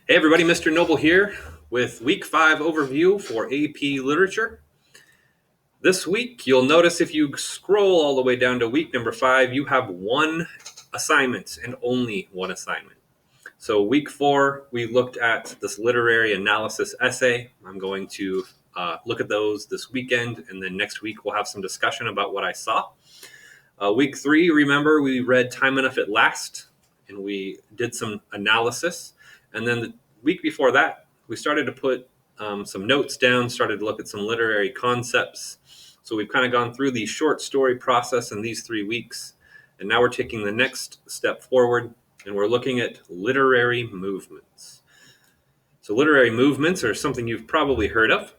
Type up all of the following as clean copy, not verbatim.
Hey everybody, Mr. Noble here with week 5 overview for AP Literature. This week, you'll notice if you scroll all the way down to week number 5, you have one assignment and only one assignment. So week 4, we looked at this literary analysis essay. I'm going to look at those this weekend, and then next week we'll have some discussion about what I saw. Week 3, remember, we read Time Enough at Last, and we did some analysis. And then the week before that, we started to put some notes down, started to look at some literary concepts. So we've kind of gone through the short story process in these 3 weeks. And now we're taking the next step forward, and we're looking at literary movements. So literary movements are something you've probably heard of.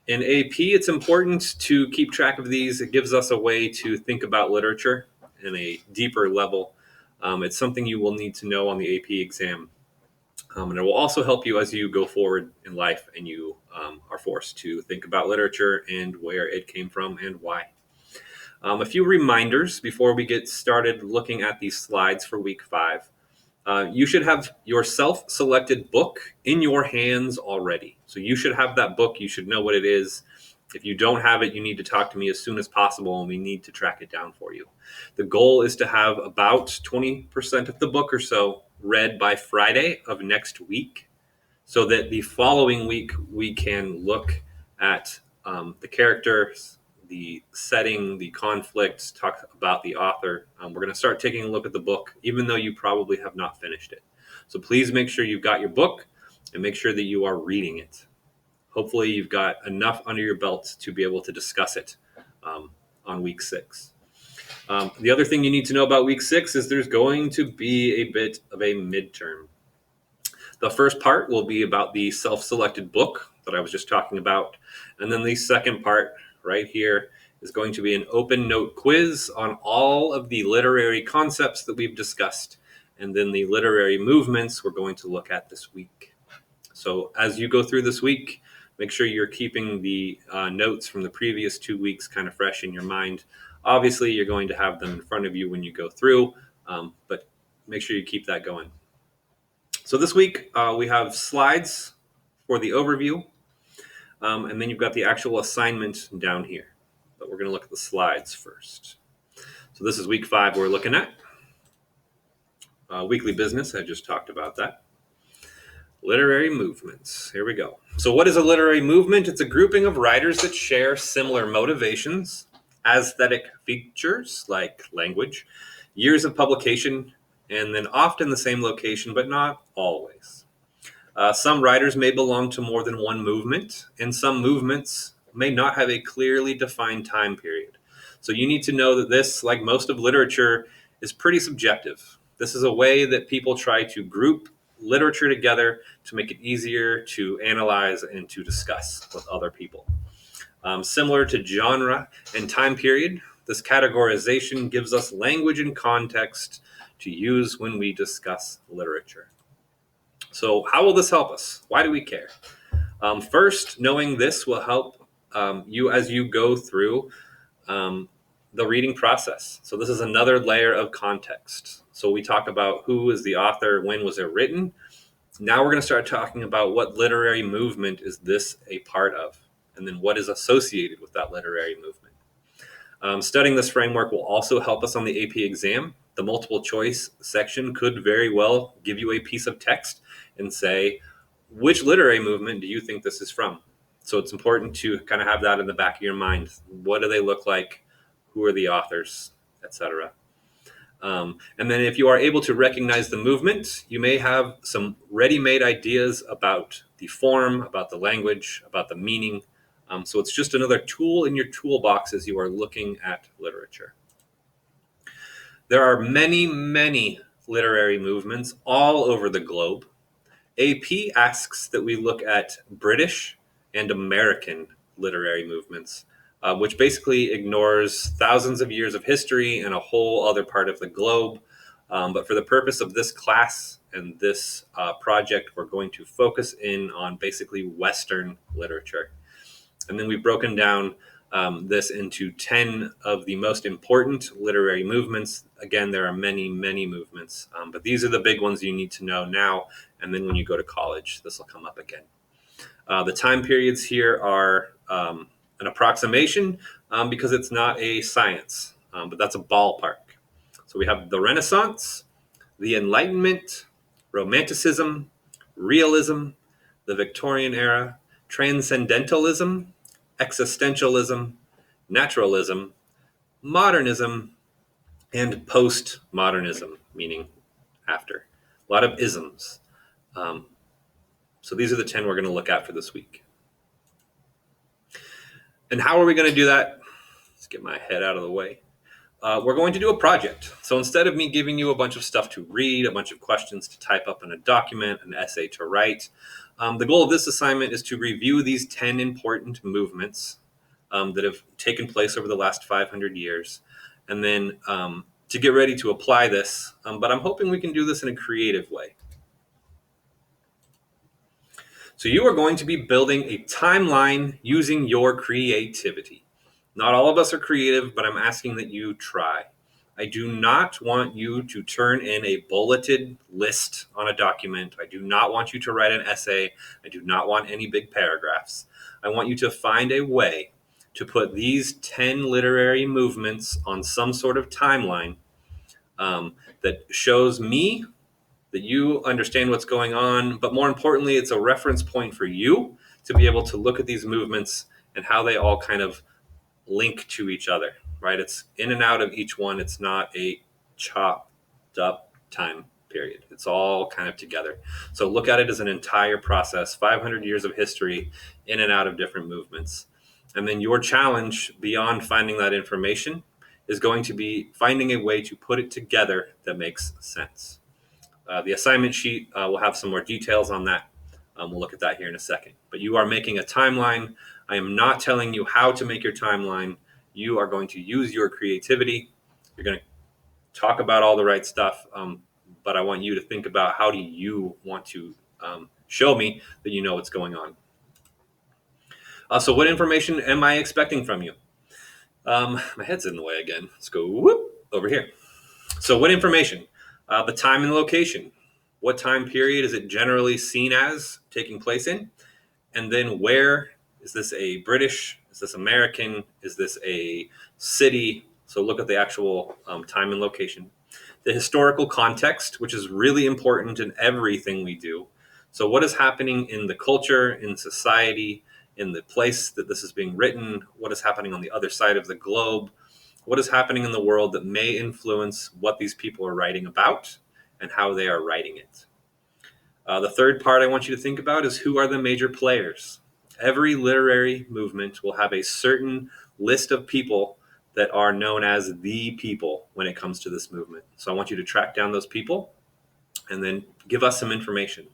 In AP, it's important to keep track of these. It gives us a way to think about literature in a deeper level. It's something you will need to know on the AP exam. And it will also help you as you go forward in life and you are forced to think about literature and where it came from and why. A few reminders before we get started looking at these slides for week 5. You should have your self-selected book in your hands already. So you should have that book. You should know what it is. If you don't have it, you need to talk to me as soon as possible, and we need to track it down for you. The goal is to have about 20% of the book or so read by Friday of next week, so that the following week we can look at the characters, the setting, the conflict, talk about the author. We're going to start taking a look at the book, even though you probably have not finished it. So please make sure you've got your book and make sure that you are reading it. Hopefully you've got enough under your belt to be able to discuss it on week 6. The other thing you need to know about week 6 is there's going to be a bit of a midterm. The first part will be about the self-selected book that I was just talking about. And then the second part right here is going to be an open note quiz on all of the literary concepts that we've discussed. And then the literary movements we're going to look at this week. So as you go through this week, make sure you're keeping the notes from the previous 2 weeks kind of fresh in your mind. Obviously, you're going to have them in front of you when you go through, but make sure you keep that going. So this week, we have slides for the overview, and then you've got the actual assignment down here. But we're going to look at the slides first. So this is week 5 we're looking at. Weekly business, I just talked about that. Literary movements. Here we go. So what is a literary movement? It's a grouping of writers that share similar motivations, aesthetic features like language, years of publication, and then often the same location, but not always. Some writers may belong to more than one movement, and some movements may not have a clearly defined time period. So you need to know that this, like most of literature, is pretty subjective. This is a way that people try to group literature together to make it easier to analyze and to discuss with other people. Similar to genre and time period, this categorization gives us language and context to use when we discuss literature. So how will this help us? Why do we care? First, knowing this will help you as you go through the reading process. So this is another layer of context. So we talk about who is the author, when was it written. Now we're going to start talking about what literary movement is this a part of, and then what is associated with that literary movement. Studying this framework will also help us on the AP exam. The multiple choice section could very well give you a piece of text and say, which literary movement do you think this is from? So it's important to kind of have that in the back of your mind. What do they look like? Who are the authors, etc.? And then if you are able to recognize the movement, you may have some ready-made ideas about the form, about the language, about the meaning. So it's just another tool in your toolbox as you are looking at literature. There are many, many literary movements all over the globe. AP asks that we look at British and American literary movements, which basically ignores thousands of years of history and a whole other part of the globe. But for the purpose of this class and this project, we're going to focus in on basically Western literature. And then we've broken down this into 10 of the most important literary movements. Again, there are many, many movements, but these are the big ones you need to know now And then when you go to college, this will come up again. The time periods here are an approximation because it's not a science, but that's a ballpark. So we have the Renaissance, the Enlightenment, Romanticism, Realism, the Victorian era, Transcendentalism, Existentialism, Naturalism, Modernism, and Postmodernism, meaning after. A lot of isms. So these are the 10 we're going to look at for this week. And how are we going to do that? Let's get my head out of the way. We're going to do a project. So instead of me giving you a bunch of stuff to read, a bunch of questions to type up in a document, an essay to write, the goal of this assignment is to review these 10 important movements that have taken place over the last 500 years, and then to get ready to apply this. But I'm hoping we can do this in a creative way. So you are going to be building a timeline using your creativity. Not all of us are creative, but I'm asking that you try. I do not want you to turn in a bulleted list on a document. I do not want you to write an essay. I do not want any big paragraphs. I want you to find a way to put these 10 literary movements on some sort of timeline that shows me that you understand what's going on, but more importantly, it's a reference point for you to be able to look at these movements and how they all kind of link to each other, right? It's in and out of each one. It's not a chopped up time period. It's all kind of together. So look at it as an entire process, 500 years of history in and out of different movements. And then your challenge beyond finding that information is going to be finding a way to put it together that makes sense. The assignment sheet will have some more details on that. We'll look at that here in a second. But you are making a timeline. I am not telling you how to make your timeline. You are going to use your creativity. You're going to talk about all the right stuff, but I want you to think about how do you want to show me that you know what's going on. So what information am I expecting from you? My head's in the way again. Let's go over here. So what information? The time and location. What time period is it generally seen as taking place in? And then where? Is this a British? Is this American? Is this a city? So look at the actual time and location. The historical context, which is really important in everything we do. So what is happening in the culture, in society, in the place that this is being written? What is happening on the other side of the globe? What is happening in the world that may influence what these people are writing about and how they are writing it? The third part I want you to think about is who are the major players? Every literary movement will have a certain list of people that are known as the people when it comes to this movement. So I want you to track down those people and then give us some information.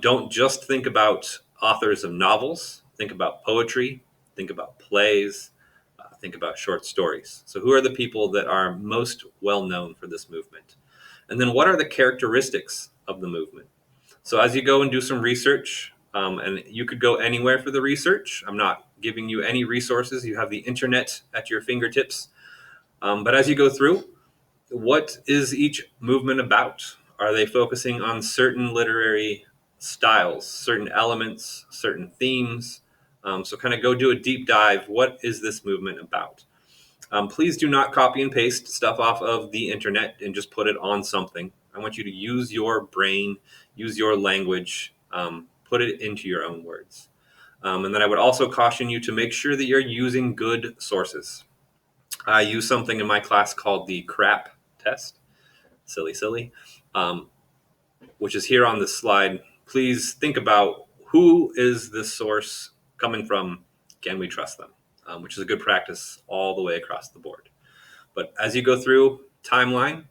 Don't just think about authors of novels. Think about poetry. Think about plays. Think about short stories. So who are the people that are most well known for this movement? And then what are the characteristics of the movement? So as you go and do some research, and you could go anywhere for the research. I'm not giving you any resources. You have the internet at your fingertips. But as you go through, what is each movement about? Are they focusing on certain literary styles, certain elements, certain themes? So kind of go do a deep dive. What is this movement about? Please do not copy and paste stuff off of the internet and just put it on something. I want you to use your brain, use your language, put it into your own words. And then I would also caution you to make sure that you're using good sources. I use something in my class called the CRAP test, silly, which is here on this slide. Please think about who is this source coming from? Can we trust them? Which is a good practice all the way across the board. But as you go through timeline,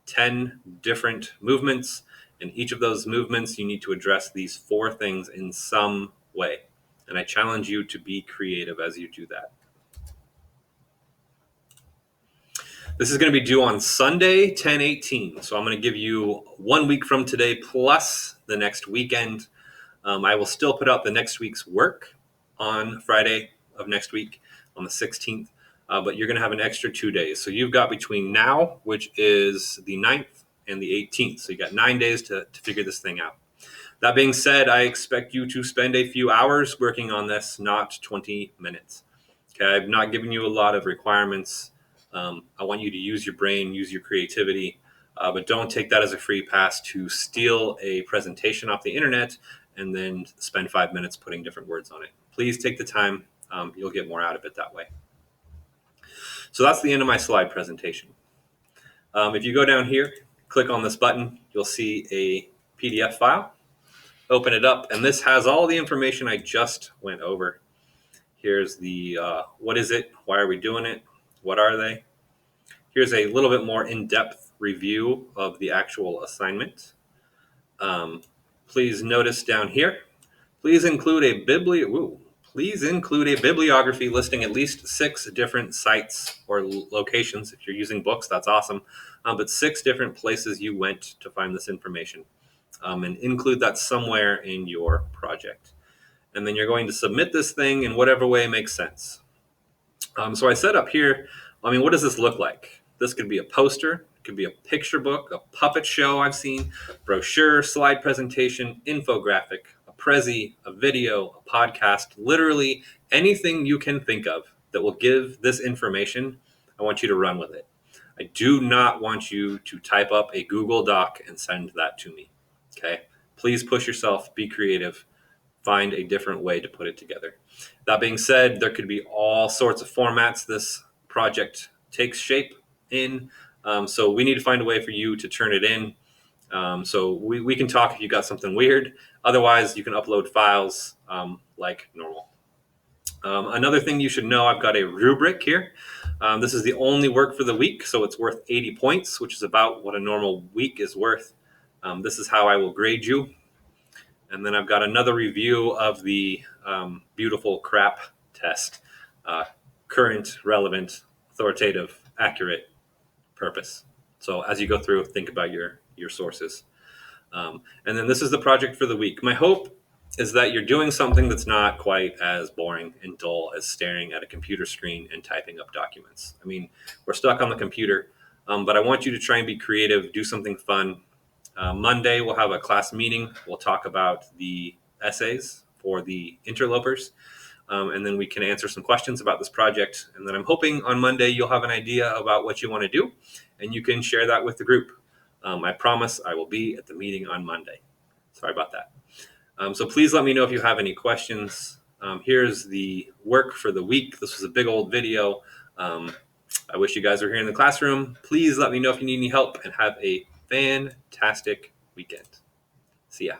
10 different movements, and each of those movements, you need to address these 4 things in some way. And I challenge you to be creative as you do that. This is going to be due on Sunday, 10/18. So I'm going to give you 1 week from today plus the next weekend. I will still put out the next week's work on Friday of next week on the 16th, but you're going to have an extra 2 days. So you've got between now, which is the 9th, and the 18th. So you got 9 days to figure this thing out. That being said, I expect you to spend a few hours working on this, not 20 minutes. Okay, I've not given you a lot of requirements. I want you to use your brain, use your creativity, but don't take that as a free pass to steal a presentation off the internet and then spend 5 minutes putting different words on it. Please take the time. You'll get more out of it that way. So that's the end of my slide presentation. If you go down here, click on this button, you'll see a PDF file. Open it up, and this has all the information I just went over. Here's the what is it? Why are we doing it? What are they? Here's a little bit more in-depth review of the actual assignment. Please notice down here, please include a bibliography listing at least 6 different sites or locations. If you're using books, that's awesome. But 6 different places you went to find this information. And include that somewhere in your project. And then you're going to submit this thing in whatever way makes sense. So I said up here, what does this look like? This could be a poster, it could be a picture book, a puppet show I've seen, brochure, slide presentation, infographic, a Prezi, a video, a podcast, literally anything you can think of that will give this information. I want you to run with it. I do not want you to type up a Google Doc and send that to me. Okay, please push yourself, be creative, find a different way to put it together. That being said, there could be all sorts of formats this project takes shape in. So we need to find a way for you to turn it in. So we can talk if you got something weird. Otherwise, you can upload files like normal. Another thing you should know, I've got a rubric here. This is the only work for the week, so it's worth 80 points, which is about what a normal week is worth. This is how I will grade you. And then I've got another review of the beautiful CRAP test. Current, relevant, authoritative, accurate, purpose. So as you go through, think about your sources. And then this is the project for the week. My hope is that you're doing something that's not quite as boring and dull as staring at a computer screen and typing up documents. We're stuck on the computer, but I want you to try and be creative, do something fun. Monday, we'll have a class meeting. We'll talk about the essays for the interlopers, and then we can answer some questions about this project. And then I'm hoping on Monday you'll have an idea about what you want to do, and you can share that with the group. I promise I will be at the meeting on Monday. Sorry about that. So please let me know if you have any questions. Here's the work for the week. This was a big old video. I wish you guys were here in the classroom. Please let me know if you need any help, and have a fantastic weekend. See ya.